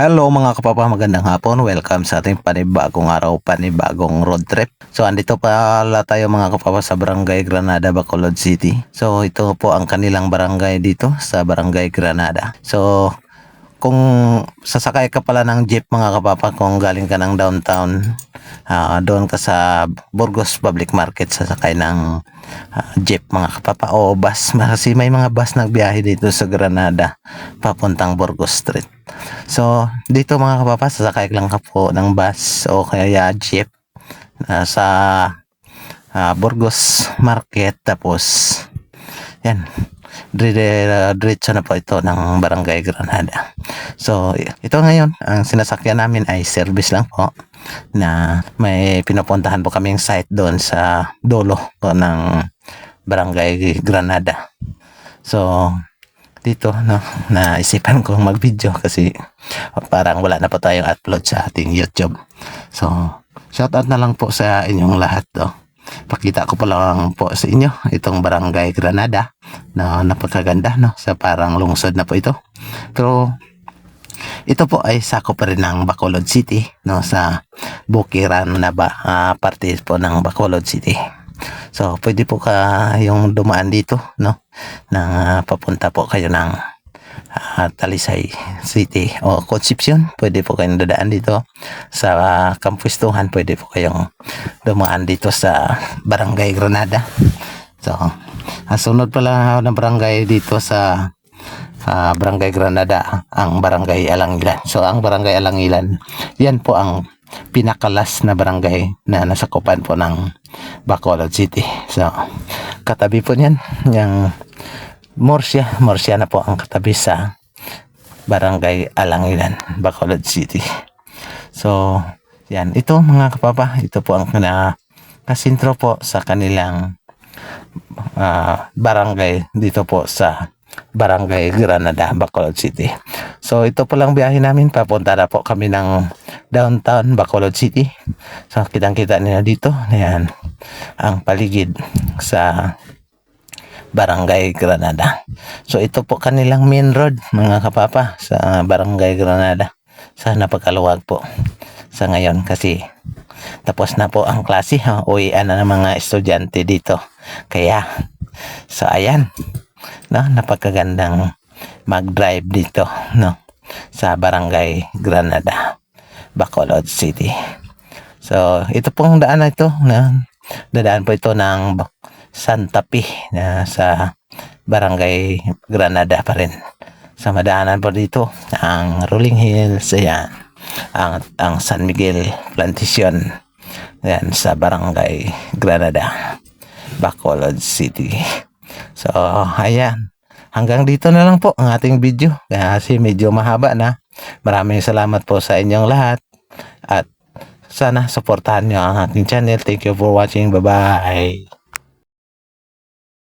Hello mga kapapa, magandang hapon. Welcome sa ating panibagong araw, panibagong road trip. So andito pala tayo mga kapapa sa Barangay Granada, Bacolod City. So ito po ang kanilang barangay dito sa Barangay Granada. So kung sasakay ka pala ng jeep mga kapapa, kung galing ka ng downtown, doon ka sa Burgos Public Market, sasakay ng jeep mga kapapa o bus, kasi may mga bus nagbiyahe dito sa Granada papuntang Burgos Street. So dito mga kapapa, sasakay lang ka po ng bus o kaya jeep sa Burgos Market, tapos yan, diretso na po ito ng Barangay Granada. So ito ngayon, ang sinasakyan namin ay service lang po, na may pinupuntahan po kaming site doon sa dulo po ng Barangay Granada. So dito naisipan kong mag-video kasi parang wala na po tayong upload sa ating YouTube. So shoutout na lang po sa inyong lahat Pakita ko pa lang po sa inyo itong Barangay Granada na napakaganda sa parang lungsod na po ito. Pero ito po ay sakop pa rin ng Bacolod City sa Bukiran na parte po ng Bacolod City. So pwede po yung dumaan dito nang papunta po kayo ng Talisay City o Concepcion. Pwede po kayong dadaan dito sa Kampuistuhan, pwede po kayong dumaan dito sa Barangay Granada. So sunod pala ng barangay dito sa Barangay Granada ang Barangay Alangilan. So ang Barangay Alangilan, yan po ang pinakalas na barangay na nasakupan po ng Bacolod City. So katabi po niyan yung Murcia na po ang katabi sa Barangay Alangilan, Bacolod City. So yan, ito mga kapapa, ito po ang kasintro po sa kanilang barangay dito po sa Barangay Granada, Bacolod City. So ito po lang biyahe namin, papunta na po kami ng downtown Bacolod City. So kitang-kita niyo dito, ayan ang paligid sa Barangay Granada. So ito po kanilang main road mga kapapa sa Barangay Granada. Sana pagkaluwag po sa ngayon kasi tapos na po ang klase, uwian na ng mga estudyante dito. Kaya so ayan, napakagandang mag-drive dito sa Barangay Granada, Bacolod City. So ito pong daan na ito, dadaan po ito ng Santa Fe sa Barangay Granada pa rin. Sa madaanan po dito ang Rolling Hills, ayan, ang San Miguel Plantation, ayan, sa Barangay Granada, Bacolod City. So ayan, hanggang dito na lang po ang ating video kasi medyo mahaba na. Maraming salamat po sa inyong lahat at sana suportahan nyo ang ating channel. Thank you for watching. Bye bye.